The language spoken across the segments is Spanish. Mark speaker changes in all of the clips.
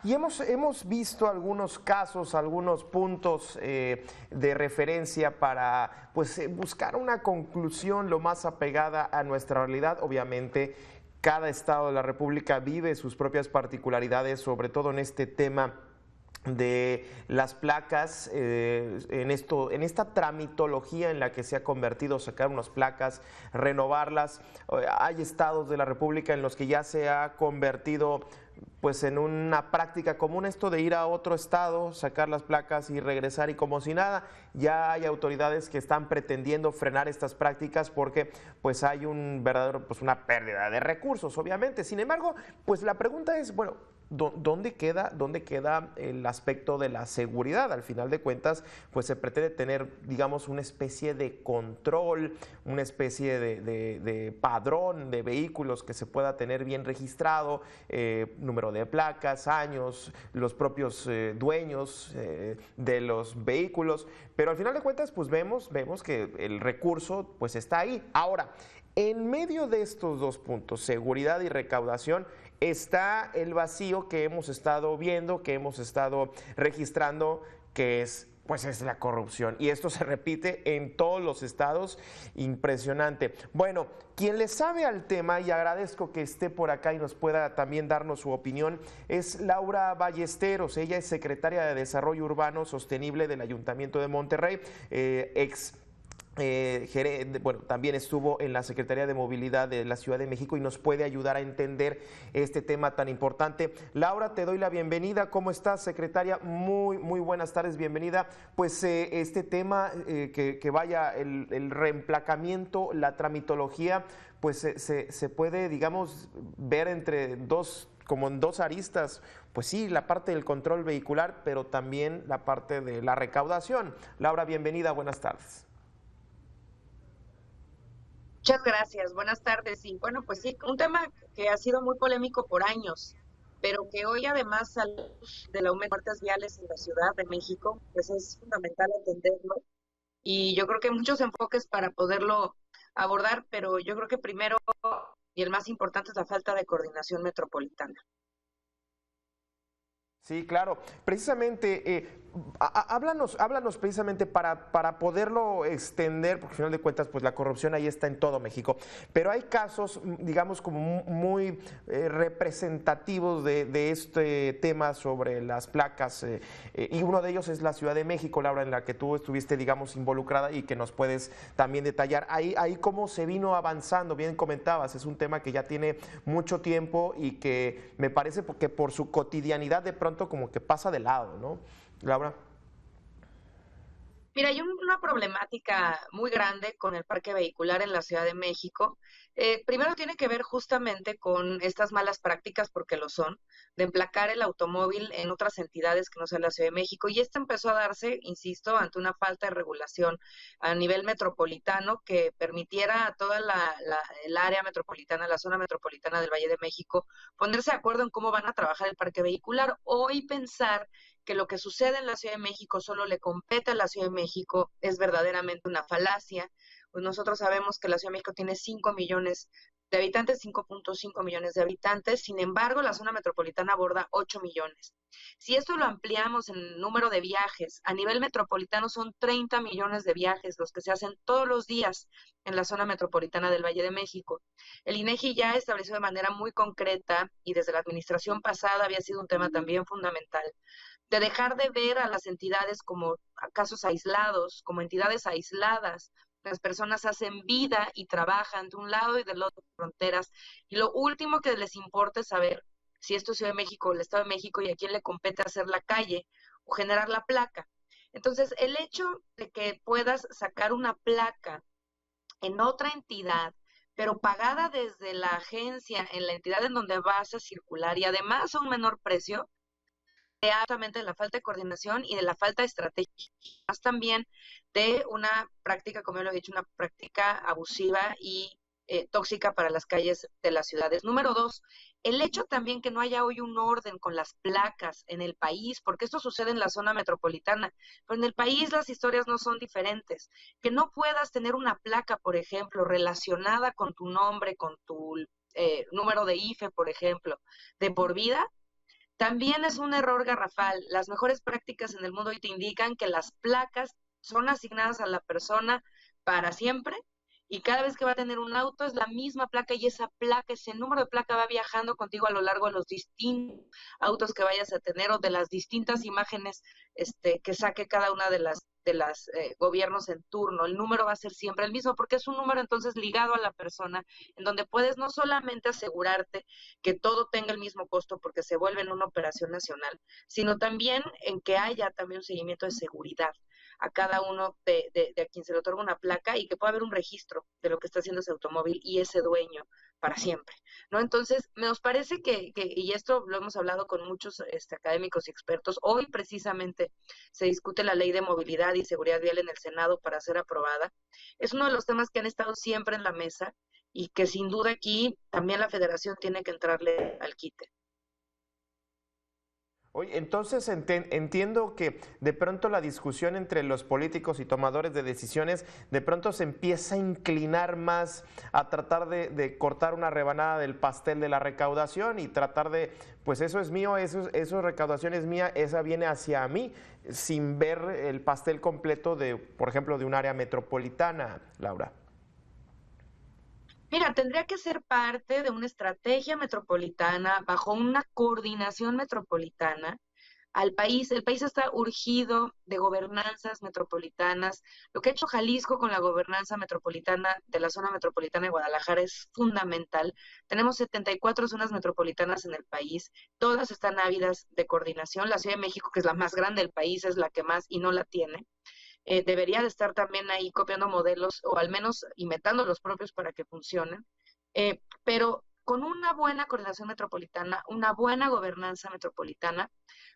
Speaker 1: Y hemos visto algunos casos, algunos puntos de referencia para pues, buscar una conclusión lo más apegada a nuestra realidad. Obviamente, cada estado de la República vive sus propias particularidades, sobre todo en este tema de las placas, en esta tramitología en la que se ha convertido sacar unas placas, renovarlas. Hay estados de la República en los que ya se ha convertido pues en una práctica común esto de ir a otro estado, sacar las placas y regresar y como si nada. Ya hay autoridades que están pretendiendo frenar estas prácticas porque pues hay un verdadero, pues una pérdida de recursos, obviamente. Sin embargo, pues la pregunta es, bueno, ¿dónde queda el aspecto de la seguridad? Al final de cuentas, pues se pretende tener, digamos, una especie de control, una especie de padrón de vehículos que se pueda tener bien registrado, número de placas, años, los propios dueños de los vehículos, pero al final de cuentas, pues vemos que el recurso pues está ahí. Ahora, en medio de estos dos puntos, seguridad y recaudación, está el vacío que hemos estado viendo, que hemos estado registrando, que es pues es la corrupción. Y esto se repite en todos los estados, impresionante. Bueno, quien le sabe al tema, y agradezco que esté por acá y nos pueda también darnos su opinión, es Laura Ballesteros. Ella es secretaria de Desarrollo Urbano Sostenible del Ayuntamiento de Monterrey, bueno, también estuvo en la Secretaría de Movilidad de la Ciudad de México y nos puede ayudar a entender este tema tan importante. Laura, te doy la bienvenida. ¿Cómo estás, secretaria? Muy buenas tardes, bienvenida. Pues este tema, que vaya, el reemplacamiento, la tramitología, pues se puede, digamos, ver entre como en dos aristas. Pues sí, la parte del control vehicular, pero también la parte de la recaudación. Laura, bienvenida, buenas tardes.
Speaker 2: Muchas gracias, buenas tardes. Y bueno, pues sí, un tema que ha sido muy polémico por años, pero que hoy además a la luz del aumento de muertes viales en la Ciudad de México, pues es fundamental entenderlo. Y yo creo que hay muchos enfoques para poderlo abordar, pero yo creo que primero y el más importante es la falta de coordinación metropolitana.
Speaker 1: Sí, claro. Precisamente, háblanos precisamente para poderlo extender, porque al final de cuentas, pues la corrupción ahí está en todo México. Pero hay casos, digamos, como muy representativos de este tema sobre las placas, y uno de ellos es la Ciudad de México, Laura, en la que tú estuviste, digamos, involucrada y que nos puedes también detallar. Ahí cómo se vino avanzando, bien comentabas, es un tema que ya tiene mucho tiempo y que me parece que por su cotidianidad de pronto como que pasa de lado, ¿no, Laura?
Speaker 2: Mira, hay una problemática muy grande con el parque vehicular en la Ciudad de México. Primero tiene que ver justamente con estas malas prácticas, porque lo son, de emplacar el automóvil en otras entidades que no sean la Ciudad de México. Y esto empezó a darse, insisto, ante una falta de regulación a nivel metropolitano que permitiera a toda el área metropolitana, la zona metropolitana del Valle de México, ponerse de acuerdo en cómo van a trabajar el parque vehicular. Hoy pensar que lo que sucede en la Ciudad de México solo le compete a la Ciudad de México es verdaderamente una falacia. Pues nosotros sabemos que la Ciudad de México tiene 5 millones de habitantes, 5.5 millones de habitantes, sin embargo, la zona metropolitana aborda 8 millones. Si esto lo ampliamos en el número de viajes, a nivel metropolitano son 30 millones de viajes los que se hacen todos los días en la zona metropolitana del Valle de México. El INEGI ya estableció de manera muy concreta y desde la administración pasada había sido un tema también fundamental de dejar de ver a las entidades como casos aislados, como entidades aisladas. Las personas hacen vida y trabajan de un lado y del otro fronteras. Y lo último que les importa es saber si esto es Ciudad de México o el Estado de México y a quién le compete hacer la calle o generar la placa. Entonces, el hecho de que puedas sacar una placa en otra entidad, pero pagada desde la agencia en la entidad en donde vas a circular y además a un menor precio, justamente de la falta de coordinación y de la falta de estrategia, más también de una práctica, como yo lo he dicho, una práctica abusiva y tóxica para las calles de las ciudades. Número dos, el hecho también que no haya hoy un orden con las placas en el país, porque esto sucede en la zona metropolitana, pero en el país las historias no son diferentes. Que no puedas tener una placa, por ejemplo, relacionada con tu nombre, con tu número de IFE, por ejemplo, de por vida, También es un error garrafal. Las mejores prácticas en el mundo hoy te indican que las placas son asignadas a la persona para siempre y cada vez que va a tener un auto es la misma placa y esa placa, ese número de placa va viajando contigo a lo largo de los distintos autos que vayas a tener o de las distintas imágenes que saque cada una de las gobiernos en turno. El número va a ser siempre el mismo porque es un número entonces ligado a la persona en donde puedes no solamente asegurarte que todo tenga el mismo costo porque se vuelve en una operación nacional, sino también en que haya también un seguimiento de seguridad a cada uno de a quien se le otorga una placa y que pueda haber un registro de lo que está haciendo ese automóvil y ese dueño para siempre, ¿no? Entonces, nos parece y esto lo hemos hablado con muchos académicos y expertos, hoy precisamente se discute la ley de movilidad y seguridad vial en el Senado para ser aprobada. Es uno de los temas que han estado siempre en la mesa y que sin duda aquí también la federación tiene que entrarle al quite.
Speaker 1: Oye, entonces entiendo que de pronto la discusión entre los políticos y tomadores de decisiones de pronto se empieza a inclinar más a tratar de cortar una rebanada del pastel de la recaudación y tratar de, pues eso es mío, eso recaudación es mía, esa viene hacia mí, sin ver el pastel completo de, por ejemplo, de un área metropolitana, Laura.
Speaker 2: Mira, tendría que ser parte de una estrategia metropolitana, bajo una coordinación metropolitana al país. El país está urgido de gobernanzas metropolitanas. Lo que ha hecho Jalisco con la gobernanza metropolitana de la zona metropolitana de Guadalajara es fundamental. Tenemos 74 zonas metropolitanas en el país, todas están ávidas de coordinación. La Ciudad de México, que es la más grande del país, es la que más y no la tiene. Debería de estar también ahí copiando modelos o al menos inventando los propios para que funcionen, pero con una buena coordinación metropolitana, una buena gobernanza metropolitana,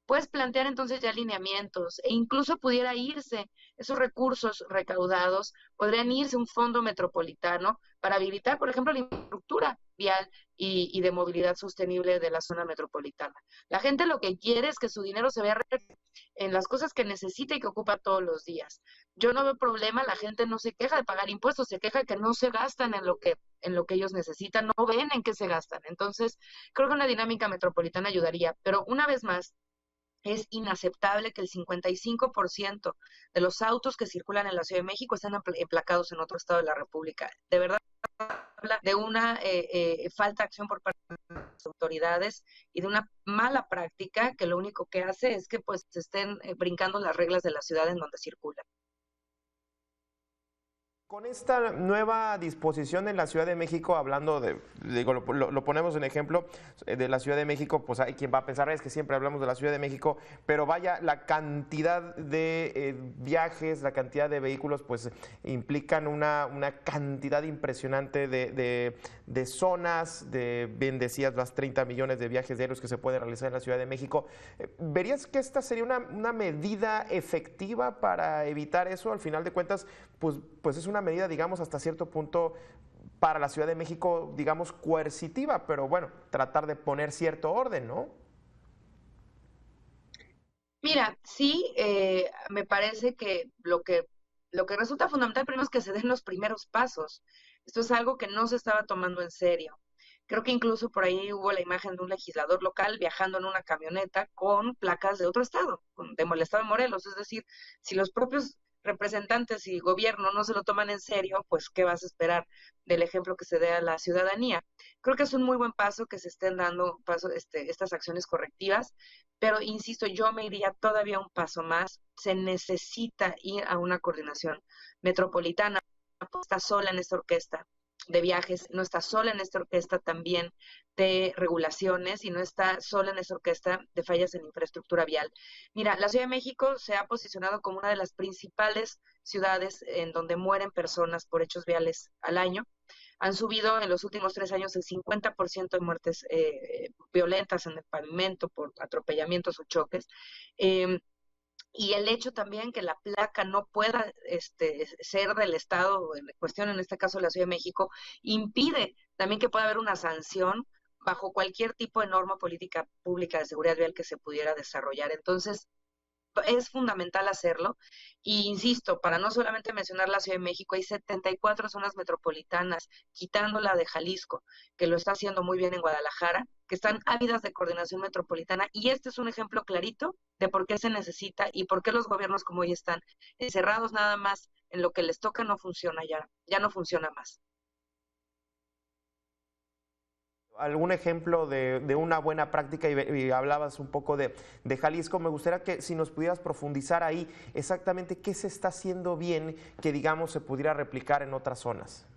Speaker 2: puedes plantear entonces ya lineamientos e incluso pudiera irse esos recursos recaudados, podrían irse a un fondo metropolitano para habilitar, por ejemplo, la infraestructura vial y de movilidad sostenible de la zona metropolitana. La gente lo que quiere es que su dinero se vea en las cosas que necesita y que ocupa todos los días. Yo no veo problema, la gente no se queja de pagar impuestos, se queja de que no se gastan en lo que ellos necesitan, no ven en qué se gastan. Entonces, creo que una dinámica metropolitana ayudaría, pero una vez más, es inaceptable que el 55% de los autos que circulan en la Ciudad de México estén emplacados en otro estado de la República. De verdad, habla de una falta de acción por parte de las autoridades y de una mala práctica que lo único que hace es que pues se estén brincando las reglas de la ciudad en donde circulan.
Speaker 1: Con esta nueva disposición en la Ciudad de México, hablando digo, lo ponemos en ejemplo de la Ciudad de México, pues hay quien va a pensar, es que siempre hablamos de la Ciudad de México, pero vaya, la cantidad de viajes, la cantidad de vehículos, pues implican una cantidad impresionante de zonas, bien decías, las 30 millones de viajes diarios que se pueden realizar en la Ciudad de México. ¿Verías que esta sería una medida efectiva para evitar eso? Al final de cuentas, pues es una medida, digamos, hasta cierto punto para la Ciudad de México, digamos, coercitiva, pero bueno, tratar de poner cierto orden, ¿no?
Speaker 2: Mira, sí, me parece que lo que resulta fundamental primero es que se den los primeros pasos. Esto es algo que no se estaba tomando en serio. Creo que incluso por ahí hubo la imagen de un legislador local viajando en una camioneta con placas de otro estado, del estado de Morelos. Es decir, si los propios representantes y gobierno no se lo toman en serio, pues ¿qué vas a esperar del ejemplo que se dé a la ciudadanía? Creo que es un muy buen paso que se estén dando estas acciones correctivas, pero insisto, yo me iría todavía un paso más. Se necesita ir a una coordinación metropolitana. No está sola en esta orquesta de viajes, no está sola en esta orquesta también de regulaciones y no está sola en esta orquesta de fallas en infraestructura vial. Mira, la Ciudad de México se ha posicionado como una de las principales ciudades en donde mueren personas por hechos viales al año. Han subido en los últimos 3 años el 50% de muertes violentas en el pavimento por atropellamientos o choques. Eh, y el hecho también que la placa no pueda ser del Estado en cuestión, en este caso la Ciudad de México, impide también que pueda haber una sanción bajo cualquier tipo de norma política pública de seguridad vial que se pudiera desarrollar. Entonces, es fundamental hacerlo. Y insisto, para no solamente mencionar la Ciudad de México, hay 74 zonas metropolitanas, quitando la de Jalisco, que lo está haciendo muy bien en Guadalajara, que están ávidas de coordinación metropolitana. Y este es un ejemplo clarito de por qué se necesita y por qué los gobiernos como hoy están encerrados nada más en lo que les toca no funciona ya no funciona más.
Speaker 1: ¿Algún ejemplo de una buena práctica? Y hablabas un poco de Jalisco. Me gustaría que si nos pudieras profundizar ahí exactamente qué se está haciendo bien que, digamos, se pudiera replicar en otras zonas.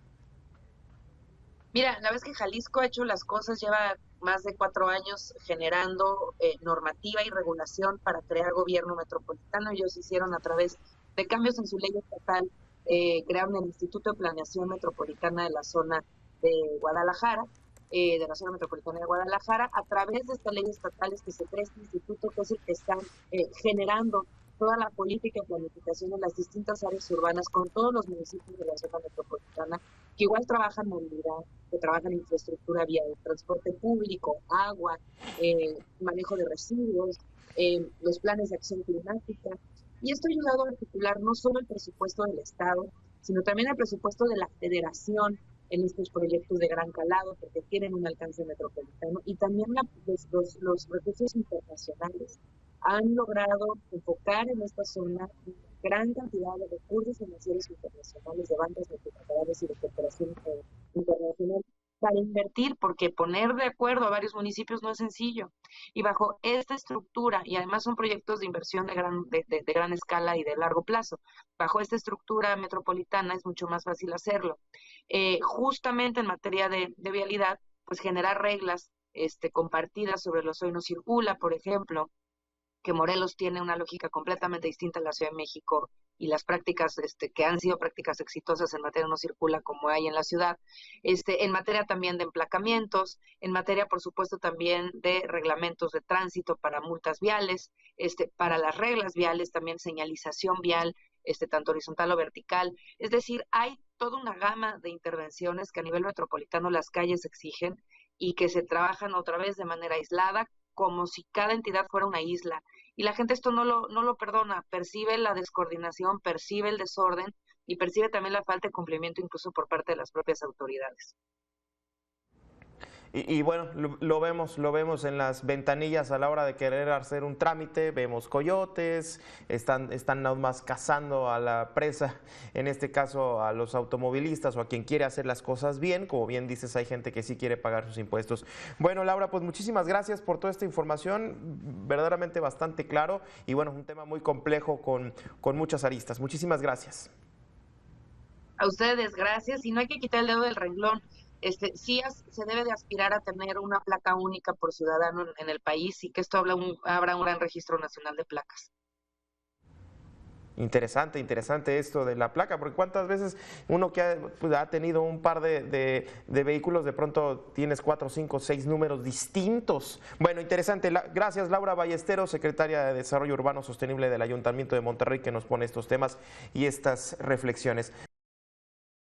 Speaker 2: Mira, la vez que Jalisco ha hecho las cosas, lleva más de 4 años generando normativa y regulación para crear gobierno metropolitano. Ellos hicieron a través de cambios en su ley estatal, crearon el Instituto de Planeación Metropolitana de la zona de Guadalajara, de la zona metropolitana de Guadalajara. A través de estas leyes estatales que se crea este instituto, que es el que están generando toda la política y planificación en las distintas áreas urbanas con todos los municipios de la zona metropolitana, que igual trabajan en movilidad, que trabajan en infraestructura vial, transporte público, agua, manejo de residuos, los planes de acción climática. Y esto ha ayudado a articular no solo el presupuesto del Estado, sino también el presupuesto de la Federación en estos proyectos de gran calado, porque tienen un alcance metropolitano, y también los recursos internacionales han logrado enfocar en esta zona gran cantidad de recursos financieros internacionales, de bancos multilaterales y de cooperación internacional para invertir, porque poner de acuerdo a varios municipios no es sencillo. Y bajo esta estructura, y además son proyectos de inversión de gran escala y de largo plazo, bajo esta estructura metropolitana es mucho más fácil hacerlo. Justamente en materia de vialidad, pues generar reglas compartidas sobre los hoy no circula, por ejemplo, que Morelos tiene una lógica completamente distinta a la Ciudad de México y las prácticas que han sido prácticas exitosas en materia no circula como hay en la ciudad, en materia también de emplacamientos, en materia por supuesto también de reglamentos de tránsito para multas viales, para las reglas viales, también señalización vial, tanto horizontal o vertical. Es decir, hay toda una gama de intervenciones que a nivel metropolitano las calles exigen y que se trabajan otra vez de manera aislada, como si cada entidad fuera una isla. Y la gente esto no lo perdona, percibe la descoordinación, percibe el desorden y percibe también la falta de cumplimiento incluso por parte de las propias autoridades.
Speaker 1: Y bueno, lo vemos en las ventanillas a la hora de querer hacer un trámite, vemos coyotes, están nada más cazando a la presa, en este caso a los automovilistas o a quien quiere hacer las cosas bien. Como bien dices, hay gente que sí quiere pagar sus impuestos. Bueno, Laura, pues muchísimas gracias por toda esta información, verdaderamente bastante claro y bueno, un tema muy complejo con muchas aristas. Muchísimas gracias.
Speaker 2: A ustedes, gracias, y no hay que quitar el dedo del renglón. Sí se debe de aspirar a tener una placa única por ciudadano en el país y que esto abra un gran registro nacional de placas.
Speaker 1: Interesante esto de la placa, porque cuántas veces uno que ha tenido un par de vehículos, de pronto tienes 4, 5, 6 números distintos. Bueno, interesante. Gracias, Laura Ballesteros, secretaria de Desarrollo Urbano Sostenible del Ayuntamiento de Monterrey, que nos pone estos temas y estas reflexiones.